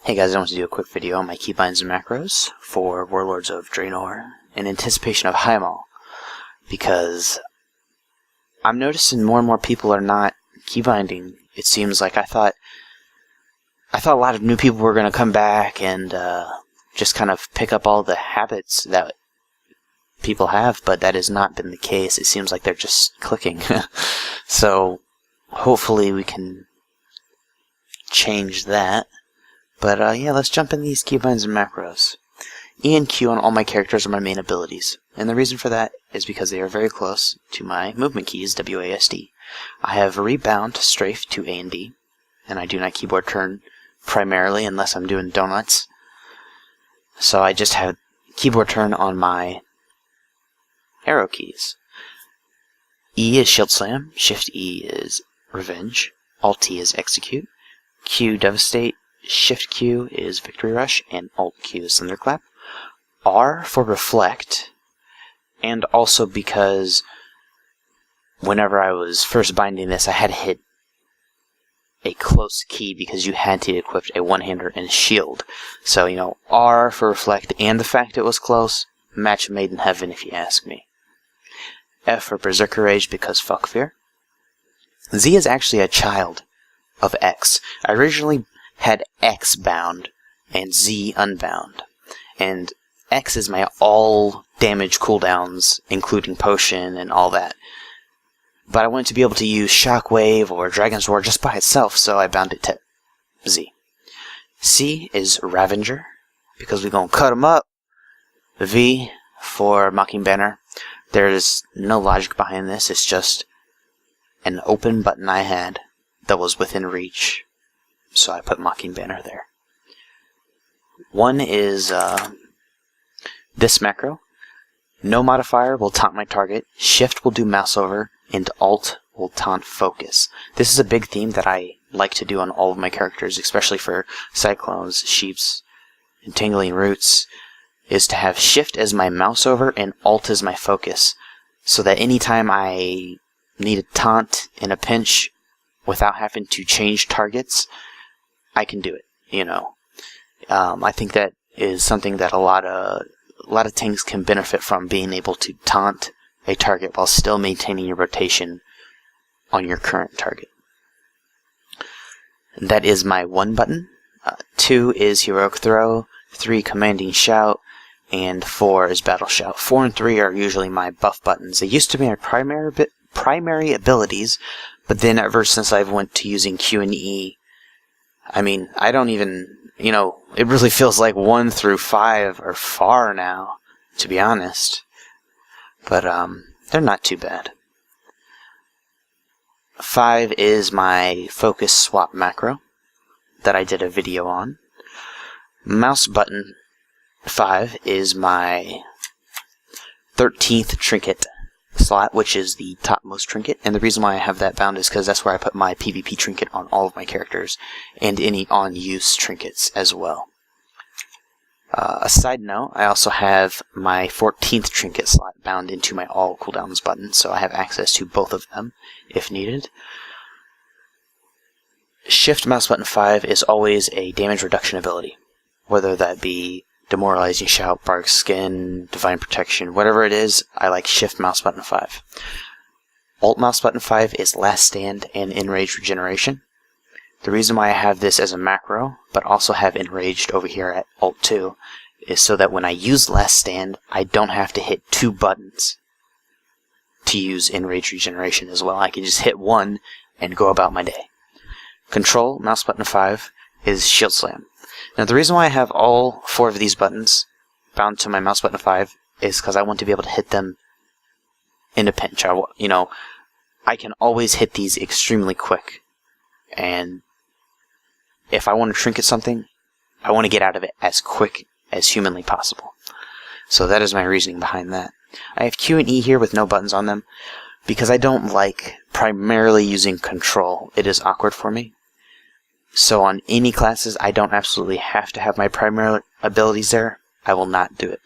Hey guys, I want to do a quick video on my Keybinds and Macros for Warlords of Draenor in anticipation of Highmaul, because I'm noticing more and more people are not keybinding. It seems like I thought a lot of new people were going to come back and just kind of pick up all the habits that people have, but that has not been the case. It seems like they're just clicking. So hopefully we can change that. But yeah, let's jump in these Keybinds and Macros. E and Q on all my characters are my main abilities, and the reason for that is because they are very close to my movement keys, WASD. I have rebound, strafe to A and D, and I do not keyboard turn primarily unless I'm doing donuts. So I just have keyboard turn on my arrow keys. E is shield slam, shift E is revenge, alt T is execute, Q devastate, Shift Q is Victory Rush, and Alt Q is Thunderclap. R for Reflect, and also because whenever I was first binding this, I had to hit a close key because you had to equip a one-hander and shield. So, you know, R for Reflect and the fact it was close, match made in heaven if you ask me. F for Berserker Rage because fuck fear. Z is actually a child of X. I originally had X bound and Z unbound, and X is my all damage cooldowns, including potion and all that. But I wanted to be able to use Shockwave or Dragon's Roar just by itself, so I bound it to Z. C is Ravager, because we're gonna cut him up. V for Mocking Banner. There's no logic behind this, it's just an open button I had that was within reach. So I put Mocking Banner there. 1 is this macro. No modifier will taunt my target. Shift will do mouse over, and Alt will taunt focus. This is a big theme that I like to do on all of my characters, especially for Cyclones, Sheeps, and Tingling Roots, is to have Shift as my mouse over and Alt as my focus, so that anytime I need a taunt in a pinch without having to change targets, I can do it, you know. I think that is something that a lot of things can benefit from, being able to taunt a target while still maintaining your rotation on your current target. That is my 1 button. 2 is Heroic Throw, 3 Commanding Shout, and 4 is Battle Shout. 4 and 3 are usually my buff buttons. They used to be my primary abilities, but then ever since I've went to using Q and E, I mean, I don't even, you know, it really feels like 1 through 5 are far now, to be honest. But, they're not too bad. 5 is my focus swap macro that I did a video on. Mouse button 5 is my 13th trinket slot, which is the topmost trinket, and the reason why I have that bound is because that's where I put my PvP trinket on all of my characters, and any on-use trinkets as well. A side note, I also have my 14th trinket slot bound into my all cooldowns button, so I have access to both of them if needed. Shift mouse button 5 is always a damage reduction ability, whether that be Demoralizing Shout, Bark Skin, Divine Protection, whatever it is, I like Shift mouse button 5. Alt mouse button 5 is Last Stand and Enraged Regeneration. The reason why I have this as a macro, but also have Enraged over here at Alt 2, is so that when I use Last Stand, I don't have to hit 2 buttons to use Enraged Regeneration as well. I can just hit 1 and go about my day. Control mouse button 5 is Shield Slam. Now, the reason why I have all 4 of these buttons bound to my mouse button 5 is because I want to be able to hit them in a pinch. I can always hit these extremely quick, and if I want to trinket something, I want to get out of it as quick as humanly possible. So that is my reasoning behind that. I have Q and E here with no buttons on them because I don't like primarily using control. It is awkward for me. So on any classes, I don't absolutely have to have my primary abilities there. I will not do it.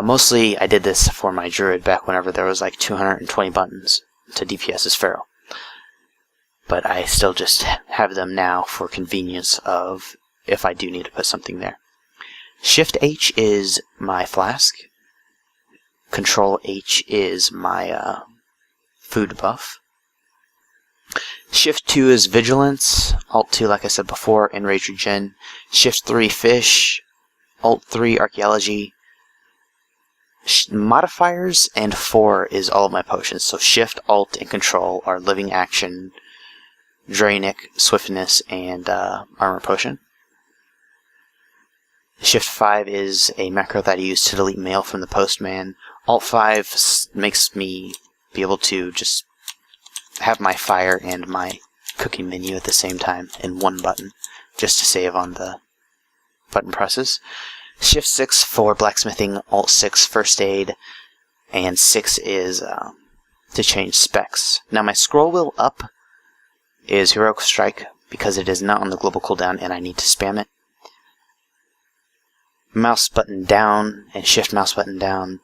Mostly, I did this for my druid back whenever there was like 220 buttons to DPS as Pharaoh. But I still just have them now for convenience of if I do need to put something there. Shift H is my flask. Control H is my food buff. Shift 2 is vigilance. Alt 2, like I said before, enrage regen. Shift 3 fish. Alt 3 archaeology. Modifiers, and 4 is all of my potions. So Shift, Alt, and Control are living action, Drainic, swiftness, and armor potion. Shift 5 is a macro that I use to delete mail from the postman. Alt 5 makes me be able to just have my fire and my cooking menu at the same time in one button, just to save on the button presses. Shift 6 for blacksmithing, Alt 6 first aid, and 6 is to change specs. Now my scroll wheel up is Heroic Strike because it is not on the global cooldown and I need to spam it. Mouse button down and shift mouse button down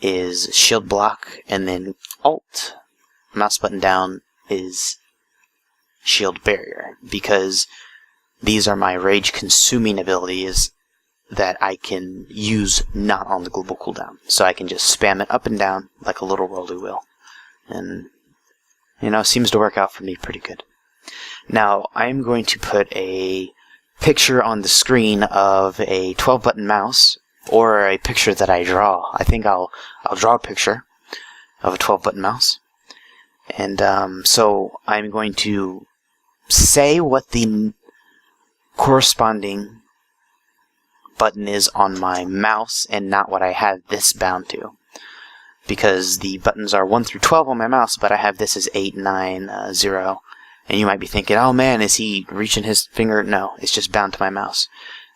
is shield block, and then Alt mouse button down is shield barrier, because these are my rage consuming abilities that I can use not on the global cooldown. So I can just spam it up and down like a little roly wheel. And, you know, it seems to work out for me pretty good. Now, I'm going to put a picture on the screen of a 12-button mouse, or a picture that I draw. I think I'll draw a picture of a 12-button mouse. And so I'm going to say what the corresponding button is on my mouse and not what I have this bound to, because the buttons are 1 through 12 on my mouse, but I have this as 8, 9, 0, and you might be thinking, oh man, is he reaching his finger? No, it's just bound to my mouse.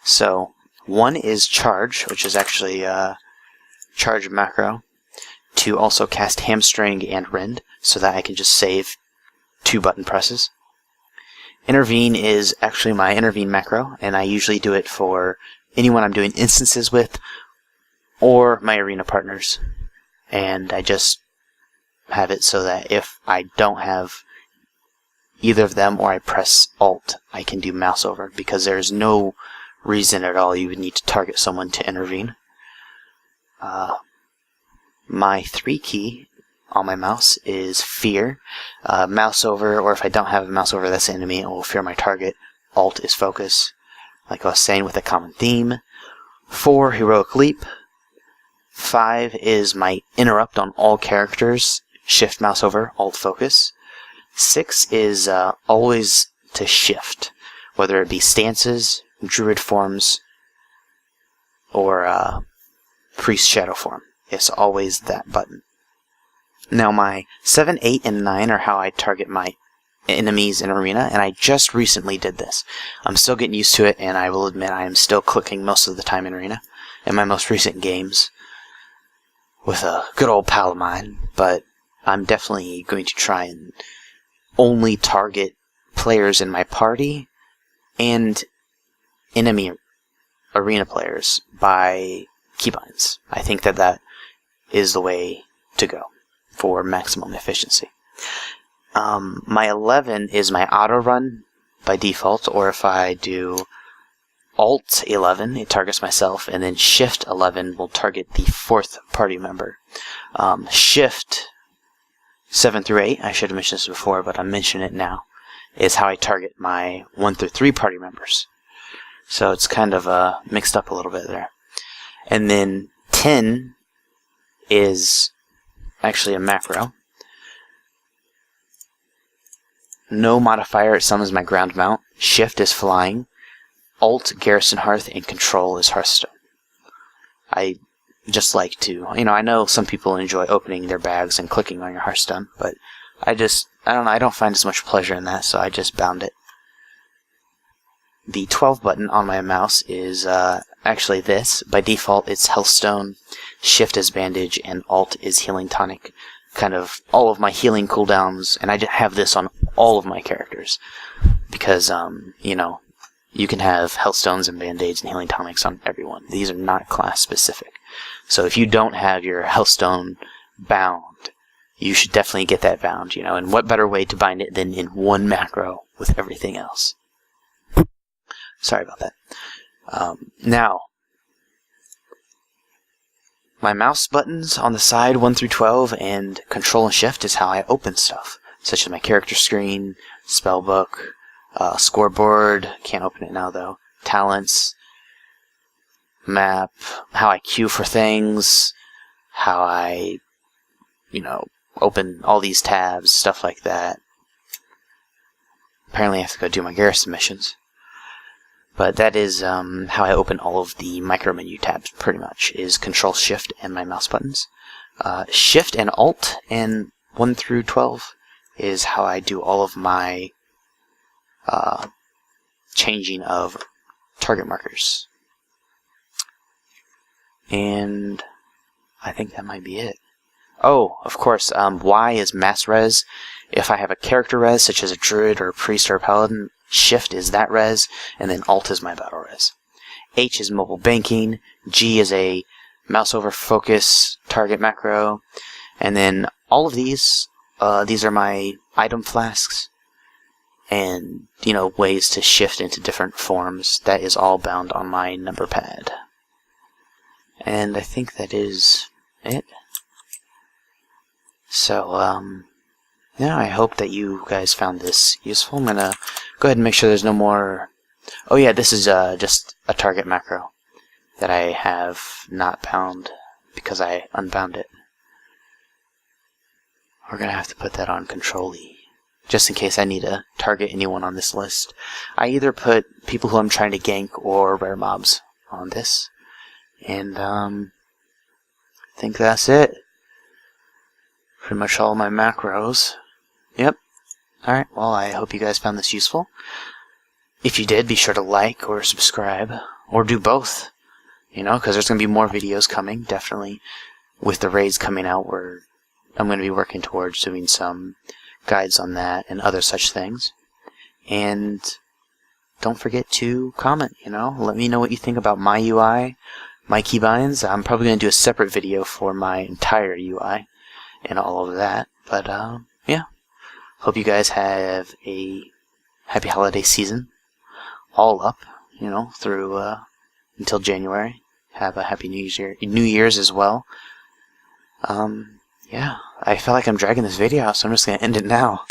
So 1 is charge, which is actually charge macro, to also cast hamstring and rend, so that I can just save 2 button presses. Intervene is actually my intervene macro, and I usually do it for anyone I'm doing instances with, or my arena partners. And I just have it so that if I don't have either of them, or I press Alt, I can do mouse over, because there's no reason at all you would need to target someone to intervene. My 3 key on my mouse is fear. Mouse over, or if I don't have a mouse over that's an enemy, it will fear my target. Alt is focus, like I was saying, with a common theme. 4, heroic leap. 5 is my interrupt on all characters. Shift mouse over, Alt focus. 6 is always to shift, whether it be stances, druid forms, or priest shadow form. It's always that button. Now my 7, 8, and 9 are how I target my enemies in arena, and I just recently did this. I'm still getting used to it, and I will admit I am still clicking most of the time in arena in my most recent games with a good old pal of mine, but I'm definitely going to try and only target players in my party and enemy arena players by keybinds. I think that is the way to go for maximum efficiency. My 11 is my auto run by default, or if I do Alt 11, it targets myself, and then Shift 11 will target the 4th party member. Shift 7 through 8, I should have mentioned this before, but I'm mentioning it now, is how I target my 1 through 3 party members. So it's kind of mixed up a little bit there. And then 10 is actually a macro. No modifier, it summons my ground mount. Shift is flying. Alt, Garrison Hearth, and Control is Hearthstone. I just like to, I know some people enjoy opening their bags and clicking on your Hearthstone, but I don't know, I don't find as much pleasure in that, so I just bound it. The 12 button on my mouse is actually this. By default, it's Healthstone, Shift is Bandage, and Alt is Healing Tonic. Kind of all of my healing cooldowns, and I have this on all of my characters, because, you can have Healthstones and Band-Aids and Healing Tonics on everyone. These are not class specific. So if you don't have your Healthstone bound, you should definitely get that bound, and what better way to bind it than in one macro with everything else. Sorry about that. Now, my mouse buttons on the side 1 through 12 and Control and Shift is how I open stuff, such as my character screen, spellbook, scoreboard, can't open it now though, talents, map, how I queue for things, how I, open all these tabs, stuff like that. Apparently I have to go do my garrison missions. But that is how I open all of the micro menu tabs, pretty much, is Control, Shift, and my mouse buttons. Shift and Alt and 1 through 12 is how I do all of my changing of target markers. And I think that might be it. Oh, of course, Y is mass res. If I have a character res, such as a druid or a priest or a paladin, Shift is that res, and then Alt is my battle res. H is mobile banking. G is a mouse over focus target macro. And then all of these are my item flasks. And, ways to shift into different forms. That is all bound on my number pad. And I think that is it. So, yeah, I hope that you guys found this useful. I'm gonna go ahead and make sure there's no more... Oh yeah, this is just a target macro that I have not bound because I unbound it. We're gonna have to put that on Control-E, just in case I need to target anyone on this list. I either put people who I'm trying to gank or rare mobs on this. And, I think that's it. Pretty much all my macros. Yep. Alright, well, I hope you guys found this useful. If you did, be sure to like or subscribe, or do both. Because there's going to be more videos coming, definitely. With the raids coming out, I'm going to be working towards doing some guides on that and other such things. And don't forget to comment, Let me know what you think about my UI, my keybinds. I'm probably going to do a separate video for my entire UI and all of that. But, yeah. Hope you guys have a happy holiday season. All up, through, until January. Have a happy New Year's as well. Yeah. I feel like I'm dragging this video out, so I'm just going to end it now.